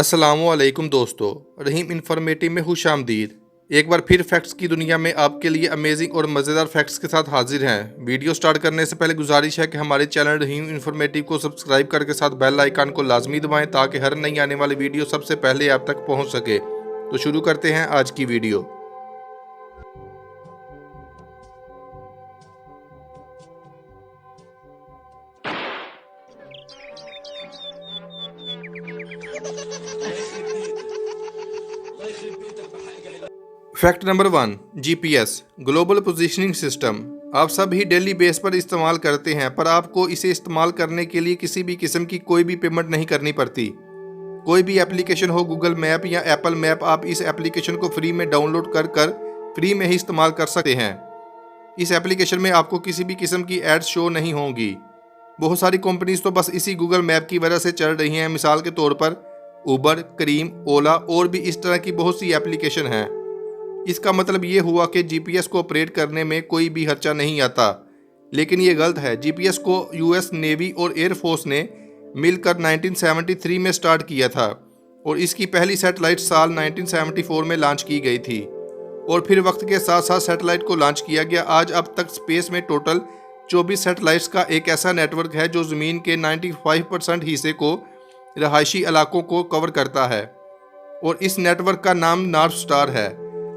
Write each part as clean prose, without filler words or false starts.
अस्सलामुअलैकुम दोस्तों, रहीम इन्फॉर्मेटिव में खुशामदीद। एक बार फिर फैक्ट्स की दुनिया में आपके लिए अमेजिंग और मज़ेदार फैक्ट्स के साथ हाजिर हैं। वीडियो स्टार्ट करने से पहले गुजारिश है कि हमारे चैनल रहीम इन्फॉर्मेटिव को सब्सक्राइब करके साथ बेल आइकन को लाजमी दबाएं ताकि हर नई आने वाली वीडियो सबसे पहले आप तक पहुंच सके। तो शुरू करते हैं आज की video. Fact number 1, GPS global positioning system. आप सब ही डेली बेस पर इस्तेमाल करते हैं, पर आपको इसे इस्तेमाल करने के लिए किसी भी किस्म की कोई भी पेमेंट नहीं करनी पड़ती। कोई भी एप्लीकेशन हो, गूगल मैप या एप्पल मैप, आप इस एप्लीकेशन को फ्री में डाउनलोड कर फ्री में ही इस्तेमाल कर सकते हैं। इस एप्लीकेशन में आपको किसी भी किस्म की एड्स शो नहीं होंगी। बहुत सारी कंपनीज तो बस इसी गूगल मैप की वजह से चल रही हैं। मिसाल के तौर पर उबर, क्रीम, ओला और भी इस तरह की बहुत सी एप्लीकेशन हैं। इसका मतलब ये हुआ कि जीपीएस को ऑपरेट करने में कोई भी खर्चा नहीं आता, लेकिन ये गलत है। जीपीएस को यूएस नेवी और एयरफोर्स ने मिलकर 1973 में स्टार्ट किया था और इसकी पहली सैटेलाइट साल 1974 में लॉन्च की गई थी और फिर वक्त के साथ साथ सैटेलाइट को लॉन्च किया गया। आज अब तक स्पेस में टोटल 24 सैटेलाइट्स का एक ऐसा नेटवर्क है जो ज़मीन के 95% हिस्से को रहायशी इलाकों को कवर करता है और इस नेटवर्क का नाम नॉर्थ स्टार है।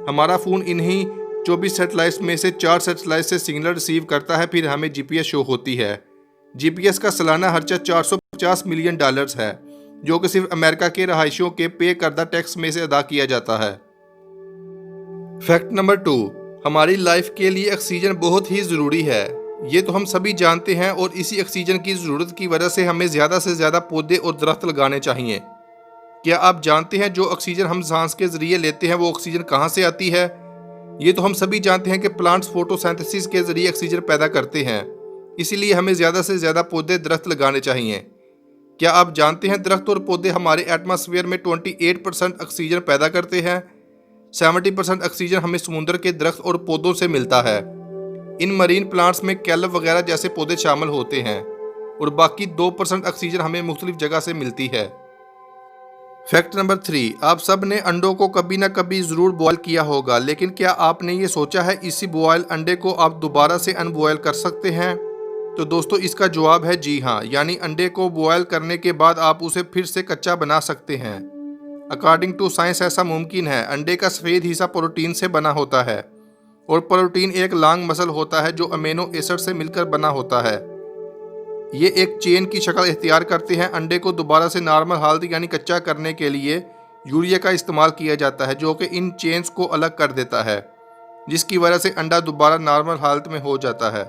हमारा फ़ोन इन्हीं 24 सैटेलाइट्स में से 4 सैटेलाइट से सिग्नल रिसीव करता है, फिर हमें जीपीएस शो होती है। जीपीएस का सालाना खर्चा $450 मिलियन है, जो कि सिर्फ अमेरिका के रहायशियों के पे करदा टैक्स में से अदा किया जाता है। फैक्ट नंबर 2, हमारी लाइफ के लिए ऑक्सीजन बहुत ही ज़रूरी है। ये तो हम सभी जानते हैं और इसी ऑक्सीजन की ज़रूरत की वजह से हमें ज़्यादा से ज़्यादा पौधे और दरख्त लगाने चाहिए। क्या आप जानते हैं जो ऑक्सीजन हम सांस के जरिए लेते हैं वो ऑक्सीजन कहाँ से आती है? ये तो हम सभी जानते हैं कि प्लांट्स फोटोसिंथेसिस के जरिए ऑक्सीजन पैदा करते हैं, इसीलिए हमें ज़्यादा से ज़्यादा पौधे दरख्त लगाने चाहिए। क्या आप जानते हैं दरख्त और पौधे हमारे एटमॉस्फेयर में 28% ऑक्सीजन पैदा करते हैं। 70% ऑक्सीजन हमें समुद्र के दरख्त और पौधों से मिलता है। इन मरीन प्लांट्स में कैलप वगैरह जैसे पौधे शामिल होते हैं और बाकी 2% ऑक्सीजन हमें मुख्तलिफ जगह से मिलती है। फैक्ट नंबर 3, आप सब ने अंडों को कभी ना कभी ज़रूर बॉयल किया होगा, लेकिन क्या आपने ये सोचा है इसी बॉयल अंडे को आप दोबारा से अनबॉयल कर सकते हैं? तो दोस्तों इसका जवाब है जी हाँ, यानी अंडे को बॉयल करने के बाद आप उसे फिर से कच्चा बना सकते हैं। अकॉर्डिंग टू साइंस ऐसा मुमकिन है। अंडे का सफ़ेद हिस्सा प्रोटीन से बना होता है और प्रोटीन एक लॉन्ग मसल होता है जो अमीनो एसिड से मिलकर बना होता है। ये एक चेन की शक्ल इख्तियार करते हैं। अंडे को दोबारा से नॉर्मल हालत यानी कच्चा करने के लिए यूरिया का इस्तेमाल किया जाता है, जो कि इन चेन्स को अलग कर देता है, जिसकी वजह से अंडा दोबारा नॉर्मल हालत में हो जाता है।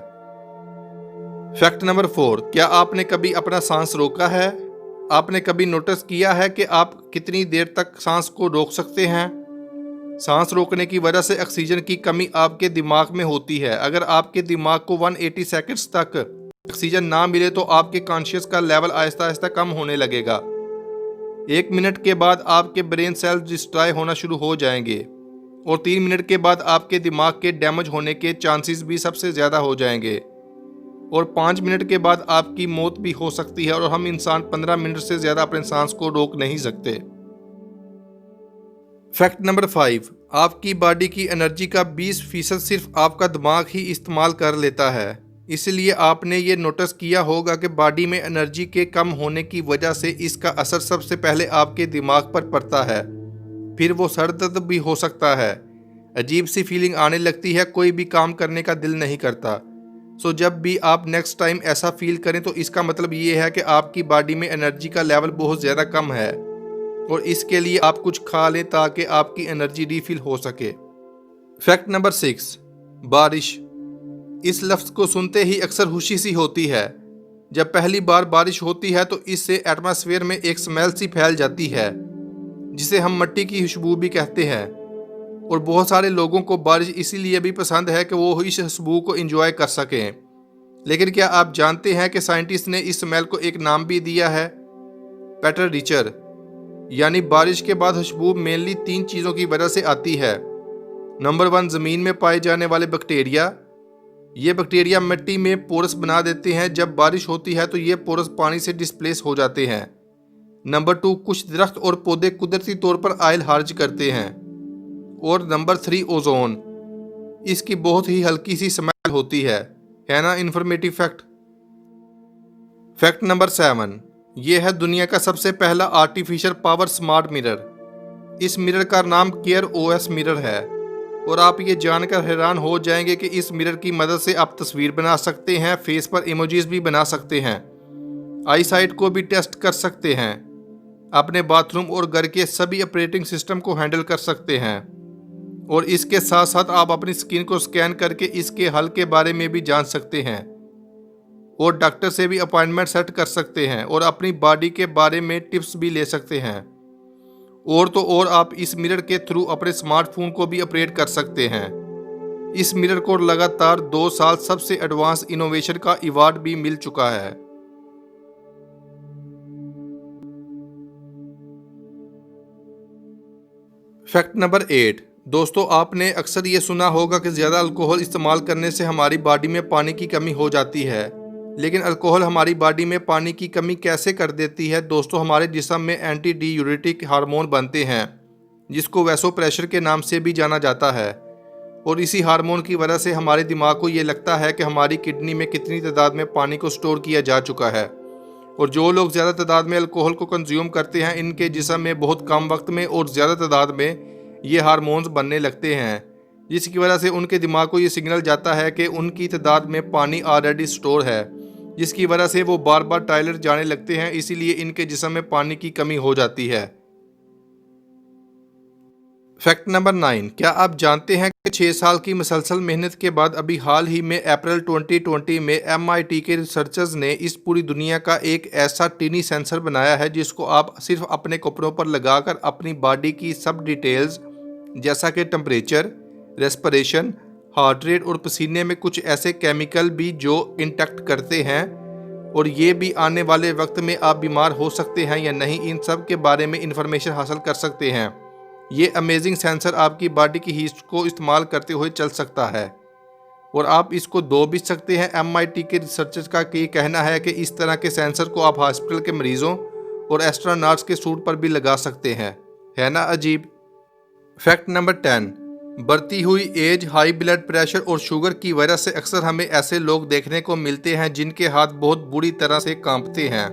फैक्ट नंबर 4, क्या आपने कभी अपना सांस रोका है? आपने कभी नोटिस किया है कि आप कितनी देर तक सांस को रोक सकते हैं? सांस रोकने की वजह से ऑक्सीजन की कमी आपके दिमाग में होती है। अगर आपके दिमाग को 180 सेकंड्स तक ऑक्सीजन ना मिले तो आपके कॉन्शियस का लेवल आहिस्ता आहिस्ता कम होने लगेगा। 1 मिनट के बाद आपके ब्रेन सेल्स डिस्ट्रॉय होना शुरू हो जाएंगे और 3 मिनट के बाद आपके दिमाग के डैमेज होने के चांसेस भी सबसे ज़्यादा हो जाएंगे और 5 मिनट के बाद आपकी मौत भी हो सकती है और हम इंसान 15 मिनट से ज़्यादा अपने सांस को रोक नहीं सकते। फैक्ट नंबर 5, आपकी बॉडी की एनर्जी का 20% सिर्फ आपका दिमाग ही इस्तेमाल कर लेता है। इसलिए आपने ये नोटिस किया होगा कि बॉडी में एनर्जी के कम होने की वजह से इसका असर सबसे पहले आपके दिमाग पर पड़ता है, फिर वो सर दर्द भी हो सकता है। अजीब सी फीलिंग आने लगती है, कोई भी काम करने का दिल नहीं करता। सो जब भी आप नेक्स्ट टाइम ऐसा फील करें तो इसका मतलब ये है कि आपकी बॉडी में एनर्जी का लेवल बहुत ज़्यादा कम है और इसके लिए आप कुछ खा लें ताकि आपकी एनर्जी रिफिल हो सके। फैक्ट नंबर 6, बारिश। इस लफ्ज़ को सुनते ही अक्सर खुशी सी होती है। जब पहली बार बारिश होती है तो इससे एटमॉस्फेयर में एक स्मेल सी फैल जाती है जिसे हम मिट्टी की खुशबू भी कहते हैं और बहुत सारे लोगों को बारिश इसीलिए भी पसंद है कि वो इस खुशबू को एंजॉय कर सकें। लेकिन क्या आप जानते हैं कि साइंटिस्ट ने इस स्मेल को एक नाम भी दिया है, पेटर रिचर। यानी बारिश के बाद खुशबू मेनली 3 चीज़ों की वजह से आती है। नंबर 1, ज़मीन में पाए जाने वाले बैक्टीरिया। ये बैक्टीरिया मिट्टी में पोरस बना देते हैं। जब बारिश होती है तो ये पोरस पानी से डिस्प्लेस हो जाते हैं, नंबर 2, कुछ दरख्त और पौधे कुदरती तौर पर ऑयल खारिज करते हैं। और नंबर 3, ओजोन, इसकी बहुत ही हल्की सी स्मेल होती है ना इंफॉर्मेटिव फैक्ट। फैक्ट नंबर 7, ये है दुनिया का सबसे पहला आर्टिफिशियल पावर स्मार्ट मिरर। इस मिरर का नाम केयर ओएस मिरर है और आप ये जानकर हैरान हो जाएंगे कि इस मिरर की मदद से आप तस्वीर बना सकते हैं, फेस पर इमोजीज भी बना सकते हैं, आई साइट को भी टेस्ट कर सकते हैं, अपने बाथरूम और घर के सभी ऑपरेटिंग सिस्टम को हैंडल कर सकते हैं और इसके साथ साथ आप अपनी स्किन को स्कैन करके इसके हल के बारे में भी जान सकते हैं और डॉक्टर से भी अपॉइंटमेंट सेट कर सकते हैं और अपनी बॉडी के बारे में टिप्स भी ले सकते हैं। और तो और आप इस मिरर के थ्रू अपने स्मार्टफोन को भी ऑपरेट कर सकते हैं। इस मिरर को लगातार 2 साल सबसे एडवांस इनोवेशन का अवार्ड भी मिल चुका है। फैक्ट नंबर 8, दोस्तों आपने अक्सर ये सुना होगा कि ज़्यादा अल्कोहल इस्तेमाल करने से हमारी बॉडी में पानी की कमी हो जाती है। लेकिन अल्कोहल हमारी बॉडी में पानी की कमी कैसे कर देती है? दोस्तों हमारे जिस्म में एंटी डाययूरेटिक हार्मोन बनते हैं जिसको वैसोप्रेशर के नाम से भी जाना जाता है और इसी हार्मोन की वजह से हमारे दिमाग को ये लगता है कि हमारी किडनी में कितनी तादाद में पानी को स्टोर किया जा चुका है। और जो लोग ज़्यादा तादाद में अल्कोहल को कंज्यूम करते हैं इनके जिस्म में बहुत कम वक्त में और ज़्यादा तादाद में ये हार्मोन्स बनने लगते हैं, जिसकी वजह से उनके दिमाग को ये सिग्नल जाता है कि उनकी तादाद में पानी ऑलरेडी स्टोर है, जिसकी वजह से वो बार बार टॉयलेट जाने लगते हैं, इसीलिए इनके जिस्म में पानी की कमी हो जाती है। फैक्ट नंबर 9, क्या आप जानते हैं कि 6 साल की मुसलसल मेहनत के बाद अभी हाल ही में अप्रैल 2020 में MIT के रिसर्चर्स ने इस पूरी दुनिया का एक ऐसा टीनी सेंसर बनाया है जिसको आप सिर्फ अपने कपड़ों पर लगाकर अपनी बॉडी की सब डिटेल्स जैसा कि टेम्परेचर, रेस्पिरेशन, हार्ट रेट और पसीने में कुछ ऐसे केमिकल भी जो इंटैक्ट करते हैं और ये भी आने वाले वक्त में आप बीमार हो सकते हैं या नहीं, इन सब के बारे में इंफॉर्मेशन हासिल कर सकते हैं। ये अमेजिंग सेंसर आपकी बॉडी की हीट को इस्तेमाल करते हुए चल सकता है और आप इसको धो भी सकते हैं। MIT के रिसर्चर्स का ये कहना है कि इस तरह के सेंसर को आप हॉस्पिटल के मरीजों और एस्ट्रोनॉट्स के सूट पर भी लगा सकते हैं, है ना अजीब। फैक्ट नंबर 10, बढ़ती हुई एज, हाई ब्लड प्रेशर और शुगर की वजह से अक्सर हमें ऐसे लोग देखने को मिलते हैं जिनके हाथ बहुत बुरी तरह से कांपते हैं।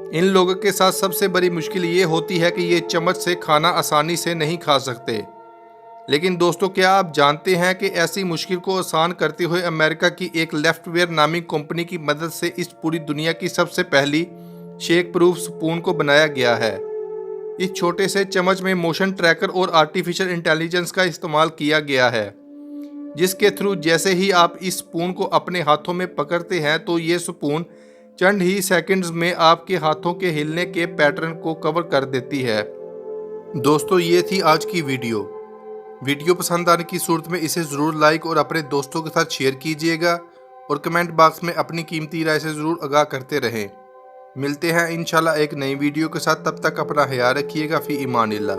इन लोगों के साथ सबसे बड़ी मुश्किल ये होती है कि ये चम्मच से खाना आसानी से नहीं खा सकते। लेकिन दोस्तों क्या आप जानते हैं कि ऐसी मुश्किल को आसान करते हुए अमेरिका की एक लेफ्टवेयर नामी कंपनी की मदद से इस पूरी दुनिया की सबसे पहली शेक प्रूफ स्पून को बनाया गया है। इस छोटे से चम्मच में मोशन ट्रैकर और आर्टिफिशियल इंटेलिजेंस का इस्तेमाल किया गया है, जिसके थ्रू जैसे ही आप इस स्पून को अपने हाथों में पकड़ते हैं तो ये स्पून चंद ही सेकंड्स में आपके हाथों के हिलने के पैटर्न को कवर कर देती है। दोस्तों ये थी आज की वीडियो पसंद आने की सूरत में इसे ज़रूर लाइक और अपने दोस्तों के साथ शेयर कीजिएगा और कमेंट बॉक्स में अपनी कीमती राय से ज़रूर आगाह करते रहें। मिलते हैं इंशाल्लाह एक नई वीडियो के साथ, तब तक अपना ख्याल रखिएगा। फ़ी ईमानिल्लाह।